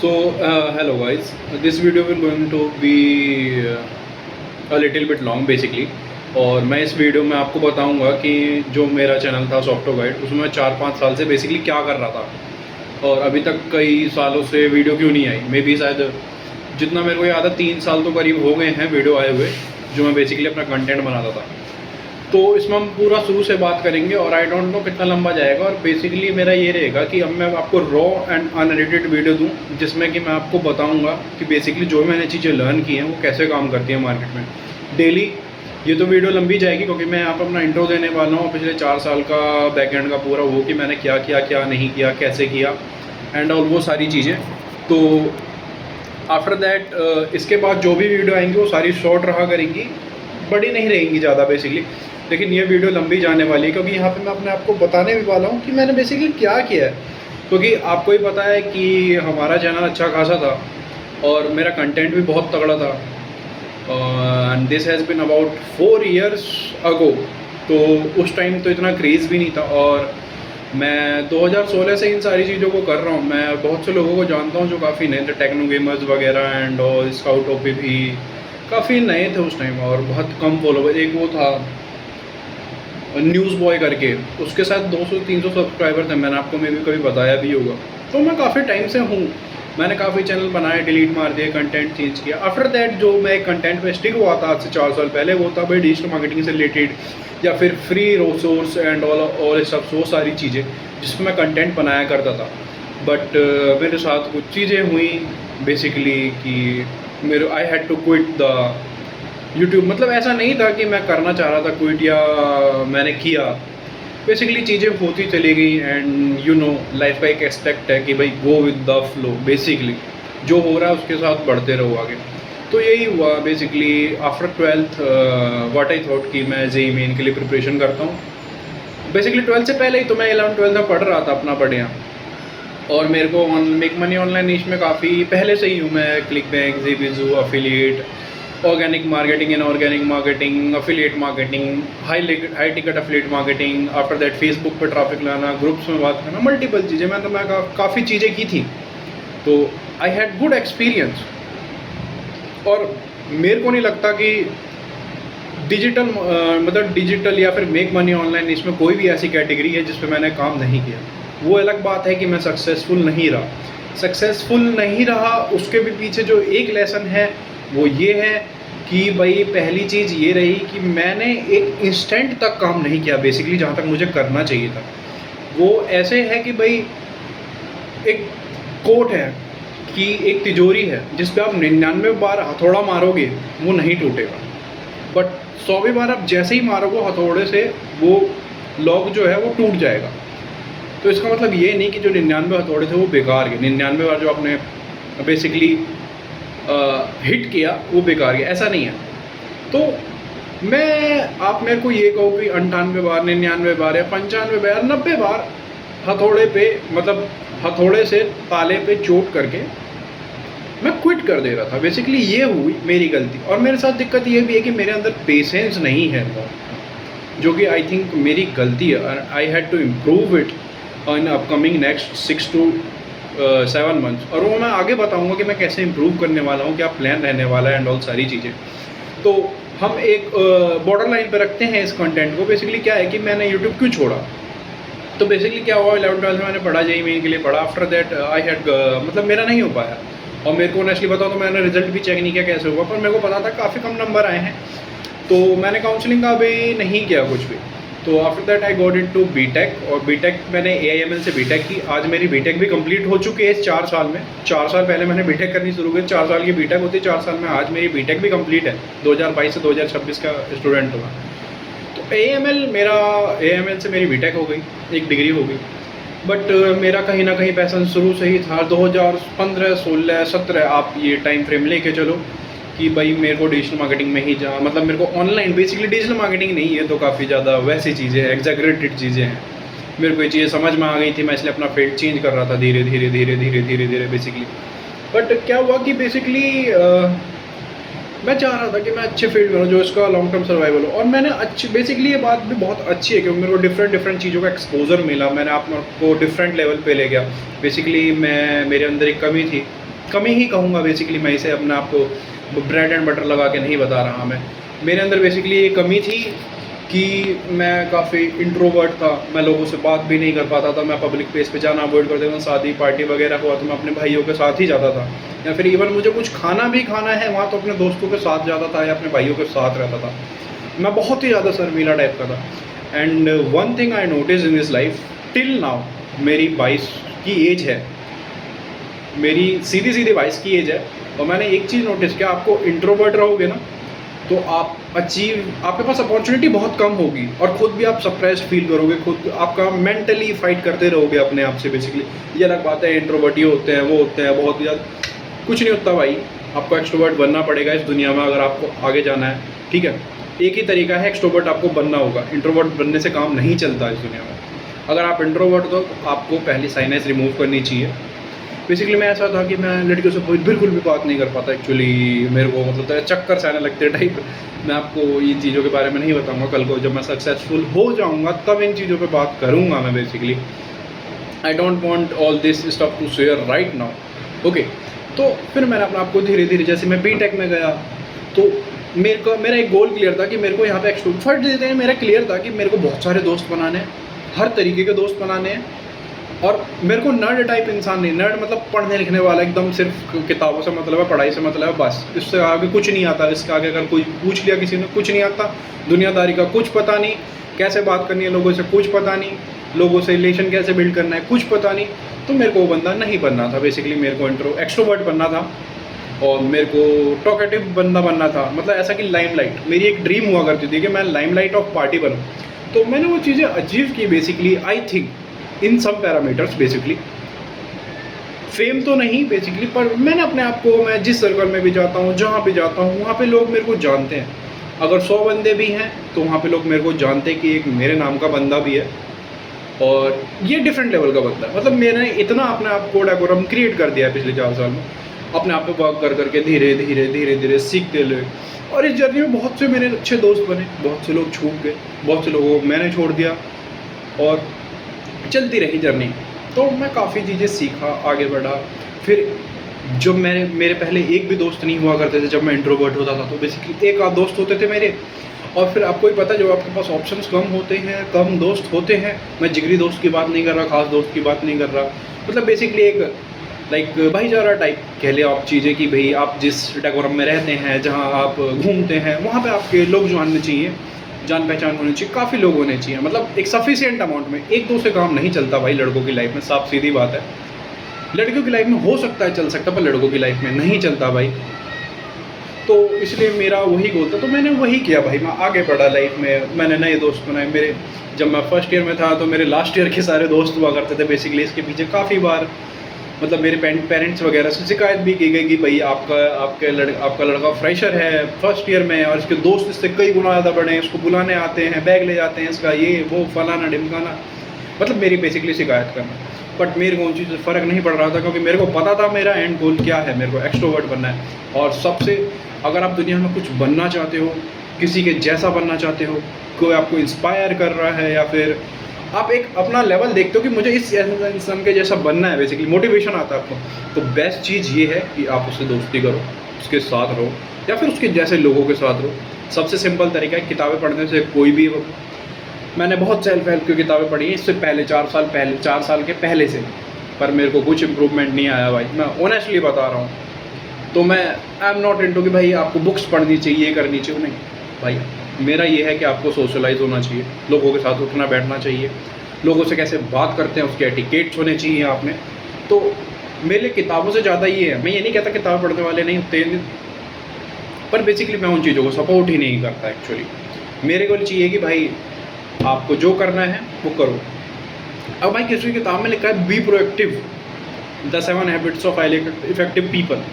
So, hello guys. This video will going to be a little bit long basically. और मैं इस video में आपको बताऊंगा कि जो मेरा चैनल था सॉफ्टवेयर गाइड, उसमें 4-5 साल से बेसिकली क्या कर रहा था और अभी तक कई सालों से वीडियो क्यों नहीं आई। मे बी शायद जितना मेरे को याद है 3 साल तो करीब हो गए हैं वीडियो आए हुए, जो मैं बेसिकली अपना कंटेंट बनाता था। तो इसमें हम पूरा शुरू से बात करेंगे और आई डोंट नो कितना लंबा जाएगा। और बेसिकली मेरा ये रहेगा कि अब मैं आपको रॉ एंड अनएडिटेड वीडियो दूं, जिसमें कि मैं आपको बताऊंगा कि बेसिकली जो मैंने चीज़ें लर्न की हैं वो कैसे काम करती हैं मार्केट में डेली। ये तो वीडियो लंबी जाएगी क्योंकि मैं यहाँ पर अपना इंट्रो देने वाला हूँ पिछले 4 साल का बैकएंड का पूरा, वो कि मैंने क्या किया क्या नहीं किया, कैसे किया एंड ऑल वो सारी चीज़ें। तो आफ्टर दैट इसके बाद जो भी वीडियो आएंगी वो सारी शॉर्ट रहा करेंगी, बड़ी नहीं रहेंगी ज़्यादा बेसिकली। लेकिन ये वीडियो लंबी जाने वाली है क्योंकि यहाँ पे मैं अपने आपको बताने भी वाला हूँ कि मैंने बेसिकली क्या किया है। क्योंकि आपको ही पता है कि हमारा चैनल अच्छा खासा था और मेरा कंटेंट भी बहुत तगड़ा था and this has been about 4 years अगो। तो उस टाइम तो इतना क्रेज़ भी नहीं था और मैं 2016 से इन सारी चीज़ों को कर रहा हूँ। मैं बहुत से लोगों को जानता हूँ जो काफ़ी नए थे, टेक्नो गेमर्स वगैरह एंड और स्काउट ओपी भी काफ़ी नए थे उस टाइम और बहुत कम फॉलोवर। एक वो था न्यूज़ बॉय करके, उसके साथ 200-300 सब्सक्राइबर थे, मैंने आपको मे भी कभी बताया भी होगा। तो मैं काफ़ी टाइम से हूँ, मैंने काफ़ी चैनल बनाए, डिलीट मार दिए, कंटेंट चेंज किया। आफ्टर दैट जो मैं कंटेंट पे स्टिक हुआ था आज से 4 साल पहले, वो था भाई डिजिटल मार्केटिंग से रिलेटेड या फिर फ्री रिसोर्स एंड ऑल सब वो सारी चीज़ें जिस पर मैं कंटेंट बनाया करता था। बट मेरे साथ कुछ चीज़ें हुई बेसिकली कि मेरे I had to quit the YouTube. मतलब ऐसा नहीं था कि मैं करना चाह रहा था क्विट या मैंने किया, बेसिकली चीज़ें होती चली गई एंड यू नो लाइफ का एक एस्पेक्ट है कि भाई go with the flow. Basically जो हो रहा है उसके साथ बढ़ते रहो आगे। तो यही हुआ basically. After 12th what I thought कि मैं जेईई मेन के लिए प्रिपरेशन करता हूँ। बेसिकली 12th से पहले ही तो मैं 11th-12th में पढ़ रहा था अपना बढ़िया, और मेरे को मेक मनी ऑनलाइन नीश में काफ़ी पहले से ही हूँ मैं। क्लिक बैंक, ज़ीबिज़ू, affiliate, organic marketing, inorganic marketing, affiliate marketing, high ticket affiliate marketing, after that Facebook पे ट्रैफिक लाना, ग्रुप्स में बात करना, मल्टीपल चीज़ें मैं काफ़ी चीज़ें की थी। तो आई हैड गुड एक्सपीरियंस और मेरे को नहीं लगता कि डिजिटल मतलब डिजिटल या फिर मेक मनी ऑनलाइन इसमें कोई भी ऐसी कैटेगरी है जिस पे मैंने काम नहीं किया। वो अलग बात है कि मैं सक्सेसफुल नहीं रहा। उसके भी पीछे जो एक लेसन है वो ये है कि भाई पहली चीज़ ये रही कि मैंने एक इंस्टेंट तक काम नहीं किया बेसिकली, जहाँ तक मुझे करना चाहिए था। वो ऐसे है कि भाई एक कोट है कि एक तिजोरी है जिस पे आप 99 बार हथौड़ा मारोगे वो नहीं टूटेगा, बट 100वीं बार आप जैसे ही मारोगे हथौड़े से वो लॉक जो है वो टूट जाएगा। तो इसका मतलब ये नहीं कि जो 99 हथौड़े थे वो बेकार गए, 99 बार जो आपने बेसिकली हिट किया वो बेकार गया, ऐसा नहीं है। तो आप मेरे को ये कहो कि 98 बार, 99 बार या 95 बार, 90 बार हथौड़े पे मतलब हथौड़े से ताले पे चोट करके मैं क्विट कर दे रहा था। बेसिकली ये हुई मेरी गलती। और मेरे साथ दिक्कत ये भी है कि मेरे अंदर पेशेंस नहीं है, जो कि आई थिंक मेरी गलती है। I had to improve it in upcoming next 6 to 7 months। और वो मैं आगे बताऊंगा कि मैं कैसे इम्प्रूव करने वाला हूँ, क्या प्लान रहने वाला है एंड ऑल सारी चीज़ें। तो हम एक बॉर्डर लाइन पर रखते हैं इस कंटेंट को। बेसिकली क्या है कि मैंने यूट्यूब क्यों छोड़ा। तो बेसिकली क्या हुआ, 11th-12th में मैंने पढ़ा, जेईई मेन के लिए पढ़ा। आफ्टर दैट आई हैड मतलब मेरा नहीं हो पाया और मेरे को ऑनेस्टली बताओ तो मैंने रिजल्ट भी चेक नहीं किया कैसे हुआ, पर मेरे को पता था काफ़ी कम नंबर आए हैं। तो मैंने काउंसलिंग का भी नहीं किया कुछ भी। तो after that I got into BTech, और बीटेक मैंने AIML से बीटेक की। आज मेरी बीटेक भी कंप्लीट हो चुकी है इस 4 साल में। 4 साल पहले मैंने बीटेक करनी शुरू की, 4 साल की बीटेक होती है 4 साल में। आज मेरी बीटेक भी कंप्लीट है, 2022 से 2026 का स्टूडेंट हुआ। तो AML से मेरी बीटेक हो गई, एक डिग्री हो गई। बट मेरा कहीं ना कहीं पैसन शुरू से ही था। 2015, 16, 17 आप ये टाइम फ्रेम लेके चलो कि भाई मेरे को डिजिटल मार्केटिंग में ही मतलब मेरे को ऑनलाइन, बेसिकली डिजिटल मार्केटिंग नहीं है तो काफ़ी ज़्यादा वैसी चीज़ें, एग्जैगरेटेड चीज़ें हैं। मेरे को ये चीज़ें समझ में आ गई थी, मैं इसलिए अपना फील्ड चेंज कर रहा था धीरे धीरे बेसिकली। बट क्या हुआ कि बेसिकली मैं चाह रहा था कि मैं अच्छे फील्ड में हूँ जो इसका लॉन्ग टर्म सर्वाइवल हो। और मैंने अच्छी, बेसिकली ये बात भी बहुत अच्छी है क्योंकि मेरे को डिफरेंट चीज़ों का एक्सपोजर मिला। मैंने आपको डिफरेंट लेवल पे ले गया। बेसिकली मेरे अंदर एक कमी थी कमी ही कहूँगा बेसिकली। मैं इसे अपने आप को ब्रेड एंड बटर लगा के नहीं बता रहा मैं। मेरे अंदर बेसिकली ये कमी थी कि मैं काफ़ी इंट्रोवर्ट था, मैं लोगों से बात भी नहीं कर पाता था, मैं पब्लिक प्लेस पे जाना अवॉइड कर देता था। शादी पार्टी वगैरह हुआ तो मैं अपने भाइयों के साथ ही जाता था, या फिर इवन मुझे कुछ खाना भी खाना है वहाँ तो अपने दोस्तों के साथ जाता था या अपने भाइयों के साथ रहता था। मैं बहुत ही ज़्यादा शर्मीला टाइप का था। And one thing I notice in this life till now, मेरी 22 की एज है, मेरी सीधी 22 की एज है, और मैंने एक चीज़ नोटिस किया, आपको इंट्रोवर्ट रहोगे ना तो आप आपके पास अपॉर्चुनिटी बहुत कम होगी, और खुद भी आप सरप्राइज फील करोगे, खुद आपका मेंटली फाइट करते रहोगे अपने आप से बेसिकली। ये अलग बात है, इंट्रोवर्ट ये होते हैं वो होते हैं, बहुत ज़्यादा कुछ नहीं होता भाई। आपको एक्सट्रोवर्ट बनना पड़ेगा इस दुनिया में अगर आपको आगे जाना है, ठीक है। एक ही तरीका है, एक्सट्रोवर्ट आपको बनना होगा, इंट्रोवर्ट बनने से काम नहीं चलता इस दुनिया में। अगर आप इंट्रोवर्ट हो तो आपको पहली साइनेस रिमूव करनी चाहिए। बेसिकली मैं ऐसा था कि मैं लड़कियों से बिल्कुल भी बात नहीं कर पाता एक्चुअली, मेरे को मतलब चक्कर से आने लगते टाइप। मैं आपको इन चीज़ों के बारे में नहीं बताऊंगा, कल को जब मैं सक्सेसफुल हो जाऊंगा तब इन चीज़ों पे बात करूंगा मैं basically. I don't want all this stuff to share right now, okay. तो फिर मैंने अपने आपको धीरे धीरे, जैसे मैं बीटेक में गया तो मेरा एक गोल क्लियर था कि मेरे को यहाँ पे फट देते हैं, मेरा क्लियर था कि मेरे को बहुत सारे दोस्त बनाने हैं, हर तरीके के दोस्त बनाने हैं। और मेरे को नर्ड टाइप इंसान नहीं, नर्ड मतलब पढ़ने लिखने वाला, एकदम सिर्फ किताबों से मतलब है, पढ़ाई से मतलब है, बस इससे आगे कुछ नहीं आता। इसके आगे अगर कोई पूछ लिया किसी ने, कुछ नहीं आता, दुनियादारी का कुछ पता नहीं, कैसे बात करनी है लोगों से कुछ पता नहीं, लोगों से रिलेशन कैसे बिल्ड करना है कुछ पता नहीं। तो मेरे को वो बंदा नहीं बनना था बेसिकली, मेरे को एक्सट्रोवर्ट बनना था और मेरे को टॉकेटिव बंदा बनना था। मतलब ऐसा कि लाइमलाइट, मेरी एक ड्रीम हुआ करती थी कि मैं लाइमलाइट ऑफ पार्टी बनूँ। तो मैंने वो चीज़ें अचीव की basically, I think in some parameters basically. Fame तो नहीं बेसिकली, पर मैंने अपने आप को, मैं जिस सर्कल में भी जाता हूँ, जहाँ भी जाता हूँ, वहाँ पे लोग मेरे को जानते हैं। अगर 100 बंदे भी हैं तो वहाँ पे लोग मेरे को जानते हैं कि एक मेरे नाम का बंदा भी है, और ये डिफरेंट लेवल का बंदा है। मतलब मैंने इतना अपने आप को डेकोरम क्रिएट कर दिया है पिछले 4 साल में, अपने आप पे वर्क कर करके धीरे धीरे सीखते हुए। और इस जर्नी में बहुत से मेरे अच्छे दोस्त बने, बहुत से लोग छूट गए, बहुत से लोगों को मैंने छोड़ दिया, और चलती रही जर्नी। तो मैं काफ़ी चीज़ें सीखा, आगे बढ़ा। फिर जब मेरे पहले एक भी दोस्त नहीं हुआ करते थे जब मैं इंट्रोवर्ट होता था, तो बेसिकली एक आध दोस्त होते थे मेरे। और फिर आपको ही पता है, जब आपके पास ऑप्शंस कम होते हैं, कम दोस्त होते हैं, मैं जिगरी दोस्त की बात नहीं कर रहा, खास दोस्त की बात नहीं कर रहा, मतलब बेसिकली एक लाइक भाईचारा टाइप कह लिया आप चीज़ें, कि भाई आप जिस डेकोरम में रहते हैं, जहाँ आप घूमते हैं, वहाँ पे आपके लोग जो आने चाहिए, जान पहचान होनी चाहिए, काफ़ी लोग होने चाहिए। मतलब एक सफिशिएंट अमाउंट में, एक दो से काम नहीं चलता भाई लड़कों की लाइफ में, साफ सीधी बात है। लड़कियों की लाइफ में हो सकता है चल सकता, पर लड़कों की लाइफ में नहीं चलता भाई। तो इसलिए मेरा वही गोल था, तो मैंने वही किया भाई। मैं आगे बढ़ा लाइफ में, मैंने नए दोस्त बनाए। मेरे जब मैं फर्स्ट ईयर में था तो मेरे लास्ट ईयर के सारे दोस्त हुआ करते थे बेसिकली। इसके पीछे काफ़ी बार मतलब मेरे पेरेंट्स वगैरह से शिकायत भी की गई कि भाई आपका लड़का फ्रेशर है फर्स्ट ईयर में, और इसके दोस्त इससे कई गुना ज़्यादा बड़े हैं, इसको बुलाने आते हैं, बैग ले जाते हैं इसका, ये वो फलाना ढिमकाना, मतलब मेरी बेसिकली शिकायत करना। बट मेरे को उन चीज़ से फ़र्क नहीं पड़ रहा था, क्योंकि मेरे को पता था मेरा एंड गोल क्या है, मेरे को एक्सट्रोवर्ट बनना है। और सबसे, अगर आप दुनिया में कुछ बनना चाहते हो, किसी के जैसा बनना चाहते हो, कोई आपको इंस्पायर कर रहा है, या फिर आप एक अपना लेवल देखते हो कि मुझे इस इंसान के जैसा बनना है, बेसिकली मोटिवेशन आता है आपको, तो बेस्ट चीज़ ये है कि आप उससे दोस्ती करो, उसके साथ रहो, या फिर उसके जैसे लोगों के साथ रहो। सबसे सिंपल तरीका है, किताबें पढ़ने से कोई भी, मैंने बहुत सेल्फ हेल्प की किताबें पढ़ी हैं इससे पहले, 4 साल के पहले से, पर मेरे को कुछ इम्प्रूवमेंट नहीं आया भाई, मैं ऑनेस्टली बता रहा हूँ। तो मैं आई एम नॉट इनटू कि भाई आपको बुक्स पढ़नी चाहिए, ये करनी चाहिए, नहीं भाई। मेरा ये है कि आपको सोशलाइज होना चाहिए, लोगों के साथ उठना बैठना चाहिए, लोगों से कैसे बात करते हैं उसके एटिकेट्स होने चाहिए आप में। तो मेरे लिए किताबों से ज़्यादा ये है, मैं ये नहीं कहता किताब पढ़ने वाले नहीं होते, पर बेसिकली मैं उन चीज़ों को सपोर्ट ही नहीं करता एक्चुअली। मेरे को चाहिए कि भाई आपको जो करना है वो करो। अब भाई किसी किताब में लिखा है be proactive, the 7 habits of highly effective people.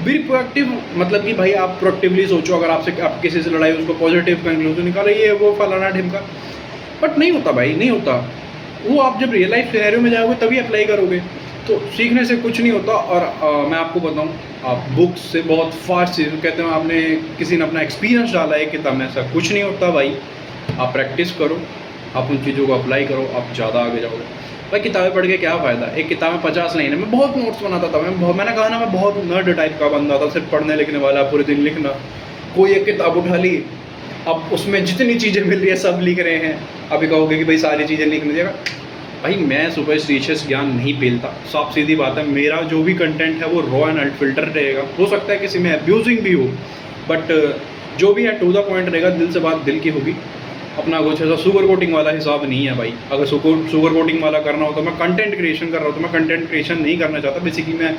Be proactive मतलब कि भाई आप प्रोएक्टिवली सोचो, अगर आप किसी से लड़ाई, उसको पॉजिटिव कंक्लूजन निकालो, ये वो फलाना ढिमका। बट नहीं होता भाई, नहीं होता वो। आप जब रियल लाइफ सिनेरियो में जाओगे तभी अप्लाई करोगे। तो सीखने से कुछ नहीं होता। और मैं आपको बताऊं, आप बुक्स से बहुत फास्ट चीज़ कहते हैं, आपने किसी ने अपना एक्सपीरियंस डाला है किताब में, ऐसा कुछ नहीं होता भाई। आप प्रैक्टिस करो, आप उन चीज़ों को अप्लाई करो, आप ज़्यादा आगे जाओगे। भाई किताबें पढ़ के क्या फ़ायदा, एक किताब में 50 लाइन है। मैं बहुत नोट्स बनाता था, मैंने कहा ना मैं बहुत नर्ड टाइप का बंदा था, सिर्फ पढ़ने लिखने वाला, पूरे दिन लिखना। कोई एक किताब उठा ली, अब उसमें जितनी चीज़ें मिल रही है सब लिख रहे हैं। अभी कहोगे कि भाई सारी चीज़ें लिखने देगा, भाई मैं सुपरस्टिशियस ज्ञान नहीं पेलता, साफ सीधी बात है। मेरा जो भी कंटेंट है वो रॉ एंड अनफिल्टर रहेगा। हो सकता है किसी में अब्यूजिंग भी हो, बट जो भी है टू द पॉइंट रहेगा, दिल से बात दिल की होगी। अपना कुछ ऐसा सुगर कोटिंग वाला हिसाब नहीं है भाई। अगर सुगर कोटिंग वाला करना हो तो मैं कंटेंट क्रिएशन कर रहा हूँ, तो मैं कंटेंट क्रिएशन नहीं करना चाहता। बेसिकली मैं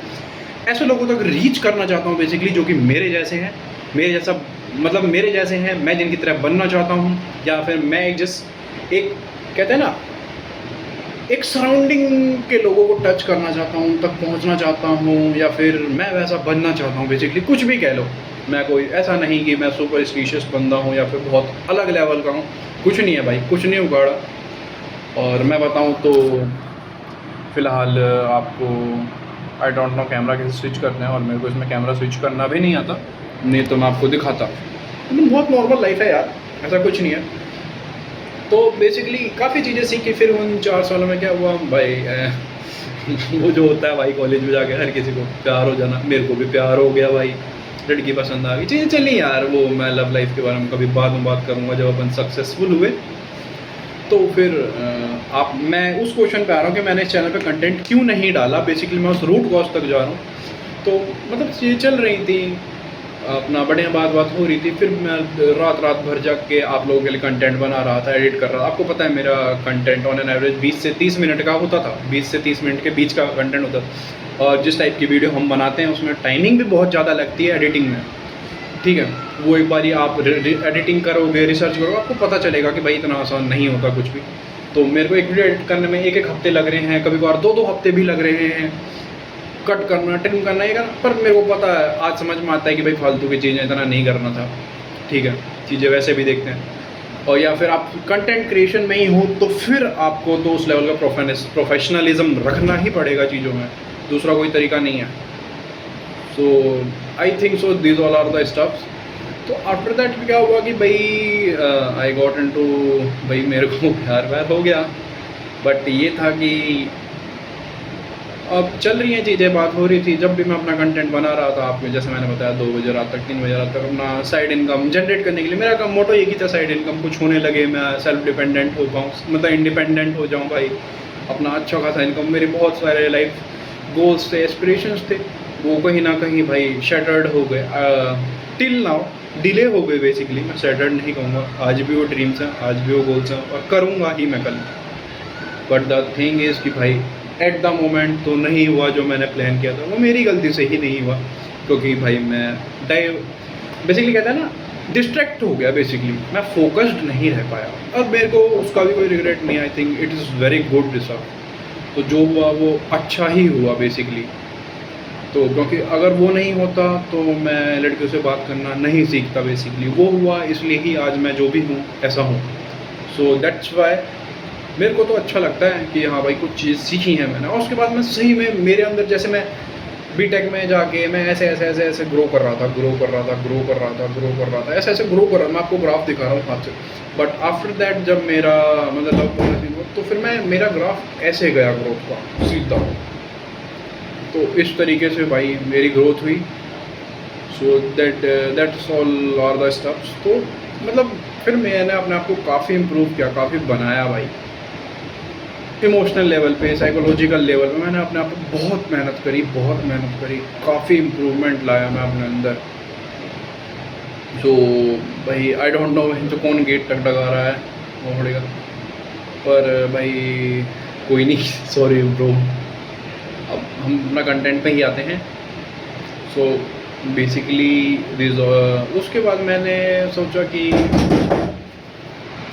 ऐसे लोगों तक रीच करना चाहता हूँ बेसिकली, जो कि मेरे जैसे हैं, मेरे जैसा मतलब मेरे जैसे हैं, मैं जिनकी तरह बनना चाहता हूँ, या फिर मैं एक कहते हैं ना, एक सराउंडिंग के लोगों को टच करना चाहता हूँ, तक पहुँचना चाहता हूँ, या फिर मैं वैसा बनना चाहता हूँ। बेसिकली कुछ भी कह लो, मैं कोई ऐसा नहीं कि मैं सुपर स्पीशियस बंदा हूँ या फिर बहुत अलग लेवल का हूँ। कुछ नहीं है भाई, कुछ नहीं उगाड़ा। और मैं बताऊँ तो फ़िलहाल आपको आई डोंट नो कैमरा कैसे स्विच करते हैं, और मेरे को इसमें कैमरा स्विच करना भी नहीं आता, नहीं तो मैं आपको दिखाता। लेकिन बहुत नॉर्मल लाइफ है यार, ऐसा कुछ नहीं है। तो बेसिकली काफ़ी चीज़ें सीखी। फिर उन 4 सालों में क्या हुआ भाई, वो जो होता है भाई कॉलेज में जाके हर किसी को प्यार हो जाना, मेरे को भी प्यार हो गया भाई, लड़की पसंद आ गई, चीज़ें चली यार। वो मैं लव लाइफ के बारे में कभी बाद में बात करूँगा जब अपन सक्सेसफुल हुए। तो फिर मैं उस क्वेश्चन पे आ रहा हूँ कि मैंने इस चैनल पे कंटेंट क्यों नहीं डाला। बेसिकली मैं उस रूट कॉज तक जा रहा हूँ। तो मतलब ये चल रही थी अपना, बढ़िया बात हो रही थी। फिर मैं रात भर जाग के आप लोगों के लिए कंटेंट बना रहा था, एडिट कर रहा था। आपको पता है मेरा कंटेंट ऑन एन एवरेज 20 से 30 मिनट का होता था, 20 से 30 मिनट के बीच का कंटेंट होता था। और जिस टाइप की वीडियो हम बनाते हैं उसमें टाइमिंग भी बहुत ज़्यादा लगती है एडिटिंग में, ठीक है। वो एक बार आप एडिटिंग करोगे, रिसर्च करोगे, आपको पता चलेगा कि भाई इतना आसान नहीं होता कुछ भी। तो मेरे को एक वीडियो एडिट करने में 1-1 हफ्ते लग रहे हैं, कभी कभार 2-2 हफ्ते भी लग रहे हैं। कट करना, ट्रिम करना, ये करना, पर मेरे को पता है, आज समझ में आता है कि भाई फालतू की चीज़ें इतना नहीं करना था, ठीक है। चीज़ें वैसे भी देखते हैं। और या फिर आप कंटेंट क्रिएशन में ही हो तो फिर आपको तो उस लेवल का प्रोफेशनलिज्म रखना ही पड़ेगा चीज़ों में, दूसरा कोई तरीका नहीं है। So I think so these all are the stuffs. तो आफ्टर दैट क्या हुआ कि भाई आई गॉट इनटू, भाई मेरे को प्यार व्यार हो गया। बट ये था कि अब चल रही हैं चीज़ें, बात हो रही थी। जब भी मैं अपना कंटेंट बना रहा था, आपको जैसे मैंने बताया 2 बजे रात तक, 3 बजे रात तक अपना साइड इनकम जनरेट करने के लिए, मेरा मोटो यही था, साइड इनकम कुछ होने लगे, मैं सेल्फ डिपेंडेंट हो पाऊँ, मतलब इंडिपेंडेंट हो जाऊँ भाई, अपना अच्छा खासा इनकम। मेरे बहुत सारे लाइफ गोल्स थे, एस्पिरेशंस थे, वो कहीं ना कहीं भाई शटर्ड हो गए, टिल नाउ डिले हो गए। बेसिकली मैं शटर्ड नहीं कहूँगा, आज भी वो ड्रीम्स हैं, आज भी वो गोल्स हैं, और करूँगा ही मैं कल। बट द थिंग इज़ कि भाई एट द मोमेंट तो नहीं हुआ जो मैंने प्लान किया था। वो मेरी गलती से ही नहीं हुआ, क्योंकि भाई मैं बेसिकली कहता है ना, डिस्ट्रैक्ट हो गया। बेसिकली मैं फोकस्ड नहीं रह पाया। अब मेरे को उसका भी कोई रिग्रेट नहीं, I think it is very good result. तो जो हुआ वो अच्छा ही हुआ बेसिकली। तो क्योंकि अगर वो नहीं होता तो मैं लड़कियों से बात करना नहीं सीखता। बेसिकली वो हुआ, इसलिए ही आज मैं जो भी हूँ ऐसा हूँ। सो दैट्स वाई मेरे को तो अच्छा लगता है कि हाँ भाई कुछ चीज़ सीखी है मैंने। और उसके बाद मैं सही में मेरे अंदर, जैसे मैं बीटेक में जाके मैं ऐसे ग्रो कर रहा था, ऐसे ग्रो कर रहा था। मैं आपको ग्राफ दिखा रहा हूँ हाथ से। बट आफ्टर दैट जब मेरा मतलब लव पॉलिसी हुआ, तो फिर मेरा ग्राफ ऐसे गया ग्रोथ का सीधा। तो इस तरीके से भाई मेरी ग्रोथ हुई। So that's all are the steps. तो मतलब फिर मैंने अपने आप को काफ़ी इम्प्रूव किया, काफ़ी बनाया भाई। इमोशनल लेवल पे, साइकोलॉजिकल लेवल पे मैंने अपने आप पे बहुत मेहनत करी, काफ़ी इम्प्रूवमेंट लाया मैं अपने अंदर। तो भाई आई डोंट नो जो कौन गेट तक डगा रहा है वो पड़ेगा, पर भाई कोई नहीं, सॉरी ब्रो। अब हम अपना कंटेंट पे ही आते हैं। सो बेसिकली उसके बाद मैंने सोचा कि